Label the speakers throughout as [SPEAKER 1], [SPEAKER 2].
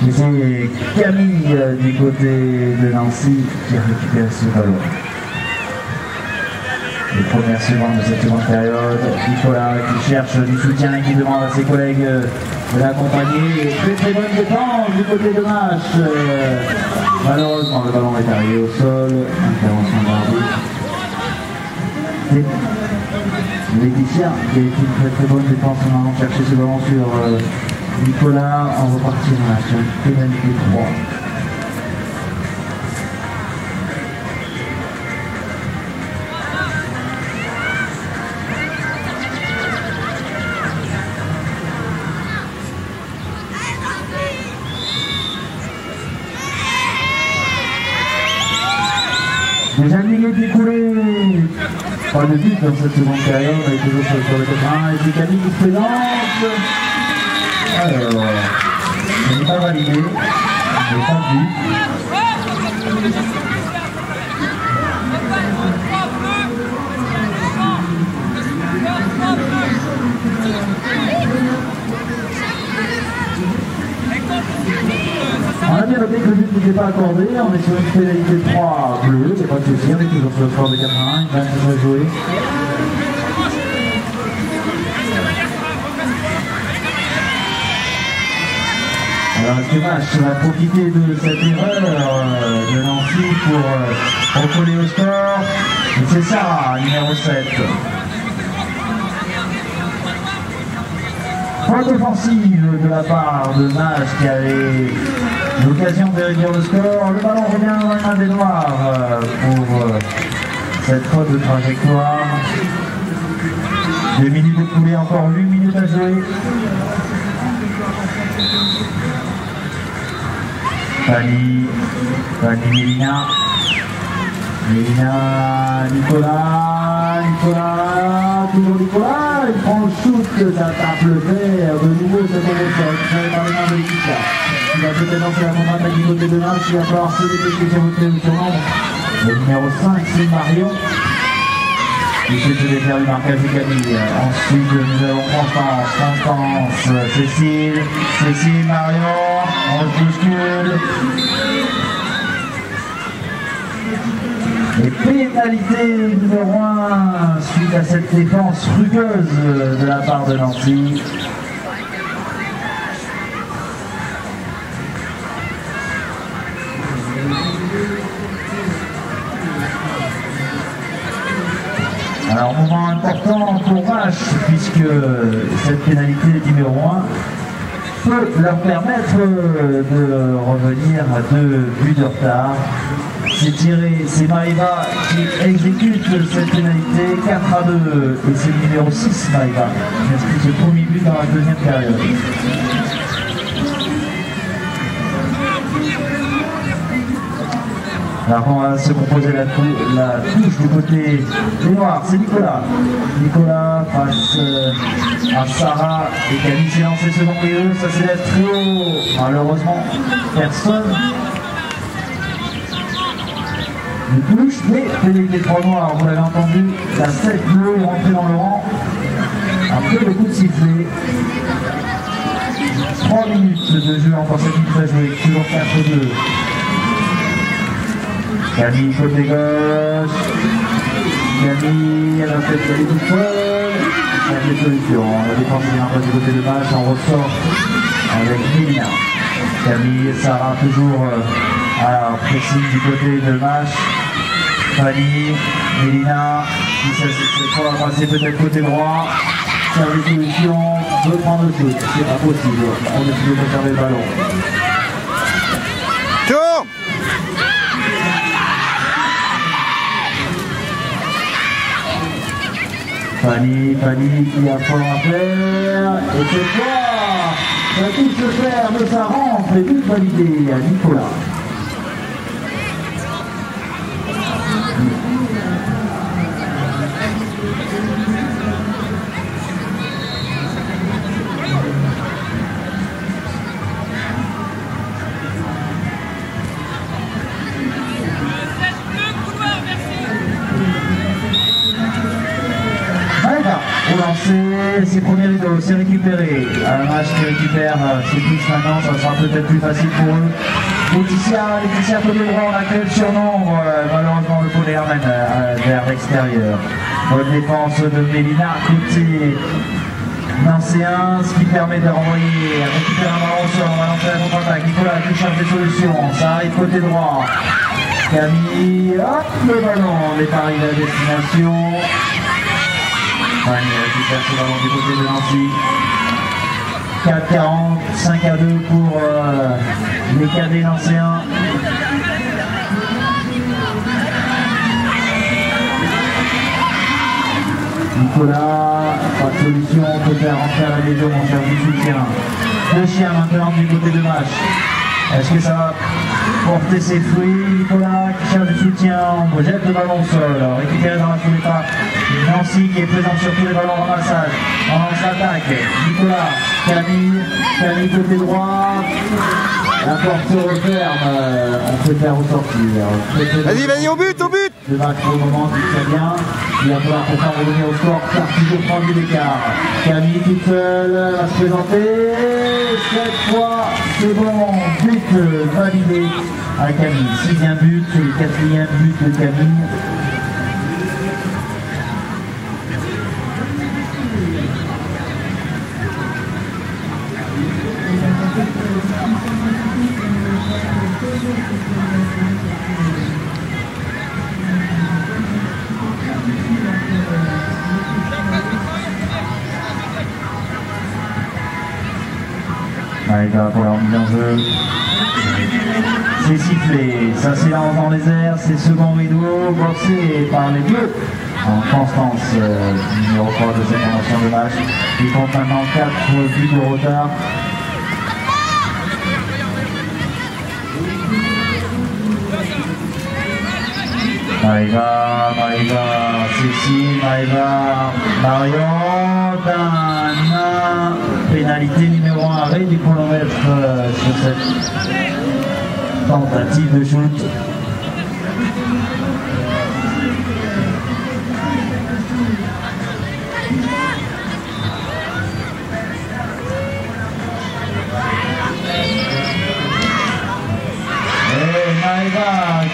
[SPEAKER 1] Et c'est Camille du côté de Nancy qui récupère ce ballon. Les premières secondes de cette seconde période, Nicolas qui cherche du soutien et qui demande à ses collègues de l'accompagner. Très bonne défense du côté de Mâche. Malheureusement, le ballon est arrivé au sol. Intervention d'arbitre. Laetitia qui a été une très bonne défense en allant chercher ce ballon sur Nicolas en repartirant sur une pénalité 3. Déjà une minute écoulée, pas de but dans cette seconde période, on est toujours sur le terrain et c'est Camille qui se présente. Alors, ce n'est pas validé, il n'y a pas de but. On a bien noté que le but n'était pas accordé, on est sur une pénalité 3 bleue, c'est pas de souci, on est toujours sur le score de 4-1, il va se jouer. Alors est-ce que Mâche va profiter de cette erreur de Nancy pour recoller au score? Et c'est Sarah, numéro 7. Faute offensive de la part de Mâche qui avait l'occasion de réduire le score. Le ballon revient dans la main des Noirs pour cette faute de trajectoire. 2 minutes écoulées, encore 8 minutes à jouer. Fanny Mélina, Nicolas, toujours Nicolas, il prend le shoot, ça tape le verre, de nouveau c'est tombé sur par les mains de Laetitia. Il va peut-être lancer la contre-attaque du côté de Mâche, il va falloir se dépêcher sur votre surnombre. Le numéro 5 c'est Marion. Il fait se défaire du marquage de Camille. Ensuite nous avons Constance, Cécile, Marion, on se bouscule. Et pénalité numéro 1 suite à cette défense rugueuse de la part de Nancy. Alors moment important pour Mâche puisque cette pénalité numéro 1 peut leur permettre de revenir à 2 buts de retard. C'est Maïva qui exécute cette pénalité 4-2 et c'est le numéro 6 Maïva qui inscrit ce premier but dans la deuxième période. Alors on va se composer la touche du côté des Noirs, c'est Nicolas. Nicolas face à Sarah et Camille s'est lancé second milieu, ça s'élève très haut. Malheureusement, personne ne touche, mais pénalité 3 Noirs, vous l'avez entendu, la 7 bleue est rentrée dans le rang. Après le coup de sifflet. 3 minutes de jeu, encore 7 minutes à jouer, toujours 4-2. Camille côté gauche. Camille, elle a fait aller toute seule. Il y a des solutions. La défense est bien du côté de Mâche. On ressort avec Mélina. Camille et Sarah toujours à pressing du côté de Mâche. Fanny, Mélina, qui cette fois va passer peut-être côté droit. Faire des solutions, veut prendre le shoot. C'est pas possible. On décide de conserver le ballon.
[SPEAKER 2] Tourne!
[SPEAKER 1] Fanny qui a fort à faire, et cette fois, ça touche le fer de sa rentre et but validé à Nicolas. Au lancer, ses premiers rideaux, c'est récupéré. Un match qui récupère ses touches maintenant, ça sera peut-être plus facile pour eux. Laetitia côté droit, on accueille le surnombre. Malheureusement, le pôle ramène vers l'extérieur. Bonne défense de Mélina côté nancéen, ce qui permet de renvoyer, récupérer un ballon au sol, on va lancer la contre-attaque. Nicolas qui cherche des solutions, ça arrive côté droit. Camille, hop, le ballon n'est pas arrivé à destination. Fanny récupère ce ballon du côté de Nancy. 4-40, 5-2 pour les cadets nancéens. Nicolas, pas de solution, on peut faire rentrer à la maison, on cherche du soutien. Le chien maintenant du côté de match. Est-ce que ça va porter ses fruits? Nicolas qui cherche du soutien, on jette le ballon au sol, récupéré dans la foulée pas. Nancy qui est présente sur tous les ballons en ramassage. On lance l'attaque. Nicolas, Camille côté droit. La porte se referme, on peut faire ressortir.
[SPEAKER 2] Vas-y, au but!
[SPEAKER 1] Le match pour le moment, très bien. Il va falloir pourtant revenir au score, car toujours 30 d'écart. Camille toute seule va se présenter. Cette fois, c'est bon, but validé à Camille. 6e but, c'est le 4e but de Camille. Maïga pour la remise en jeu. C'est sifflé, ça s'élance dans les airs, c'est second rideau, boxé par les Bleus. En Constance, numéro 3 de cette promotion de match. Il compte maintenant 4 buts de retard. Maïva, Cécile, Maïva, Marion, Dana, pénalité numéro 1, arrêt du chronomètre sur cette tentative de shoot.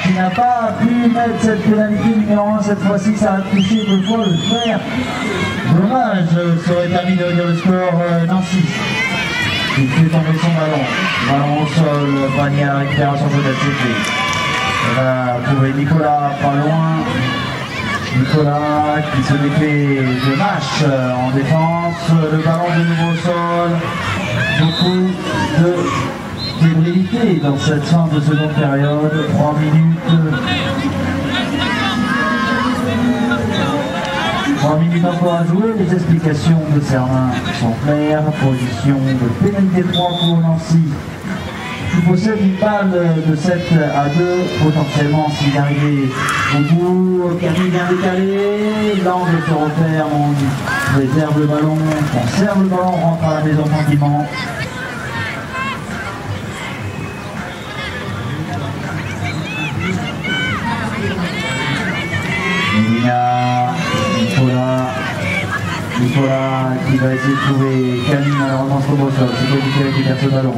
[SPEAKER 1] Qui n'a pas pu mettre cette pénalité numéro 1 cette fois-ci, ça a touché 2 fois le fer. Dommage, ça aurait permis de redire le score. Nancy qui fait tomber son ballon. Ballon au sol, panier à la récupération peut-être c'est fait. On va trouver Nicolas pas loin. Nicolas qui se défait de match en défense. Le ballon de nouveau au sol. Beaucoup de fébrilité dans cette fin de seconde période, 3 minutes. 3 minutes encore à jouer, les explications de Cernin sont claires. Position de pénalité 3 pour Nancy, qui possède une balle de 7 à 2, potentiellement s'il arrivait au bout. Camille vient décaler, l'angle se referme, on réserve le ballon, on conserve le ballon, on rentre à la maison tranquillement. Nicolas qui va essayer de trouver Camille, malheureusement se retrouve au sol, c'est pas Nicolas qui perd ce ballon.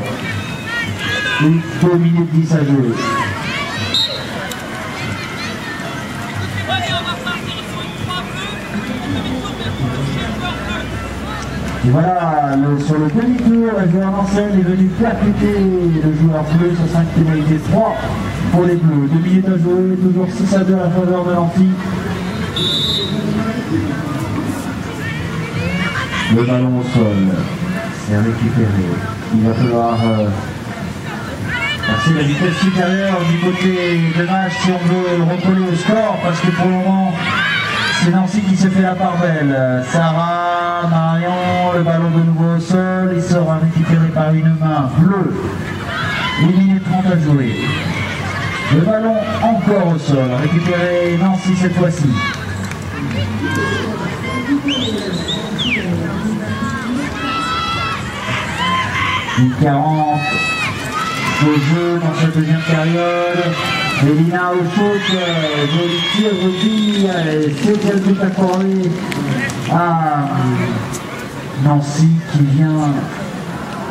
[SPEAKER 1] 2 minutes 10 à jouer. Et voilà, sur le demi-tour, le joueur nancéen est venu percuter le joueur bleu sur 5 pénalités, 3 pour les bleus. 2 minutes à jouer, toujours 6 à 2 à la faveur de Nancy. Le ballon au sol, c'est récupéré. Il va falloir passer la vitesse supérieure du côté de match si on veut recoller au score, parce que pour le moment, c'est Nancy qui se fait la part belle. Sarah, Marion, le ballon de nouveau au sol, il sera récupéré par une main bleue. 1 minute 30 à jouer. Le ballon encore au sol, récupéré Nancy cette fois-ci. Une 40 au jeu dans cette deuxième période. Mélina au shoot, joli tir aussi, c'est quel but accordé à Nancy qui vient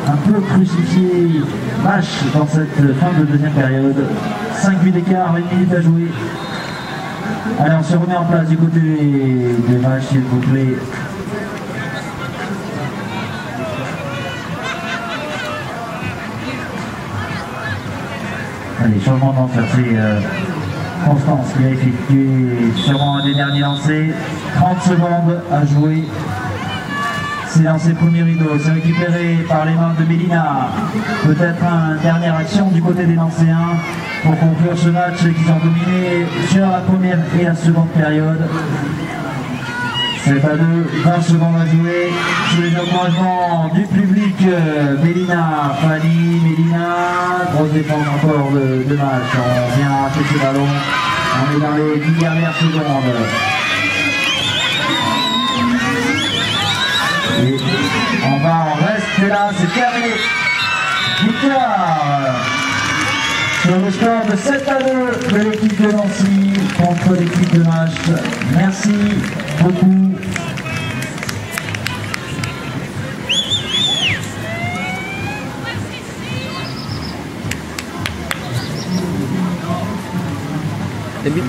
[SPEAKER 1] un peu crucifier Vache dans cette fin de deuxième période. 5 buts d'écart, 1 minute à jouer. Allez, on se remet en place du côté des Vaches, s'il vous plaît. Allez, changement d'enfer, c'est Constance qui a effectué sûrement un des derniers lancers. 30 secondes à jouer. C'est lancé premier rideau, c'est récupéré par les mains de Mélina. Peut-être une dernière action du côté des Nancéens pour conclure ce match qu'ils ont dominé sur la première et la seconde période. 7-2, 20 secondes à jouer. Sous les encouragements du public, Mélina, Fanny, Mélina, grosse défense encore de match. On vient arracher ce ballon. On est dans les 10 dernières secondes. Et on reste là, c'est terminé. Victoire sur le score de 7-2 de l'équipe de Nancy contre l'équipe de Vache. Merci beaucoup.
[SPEAKER 2] Début.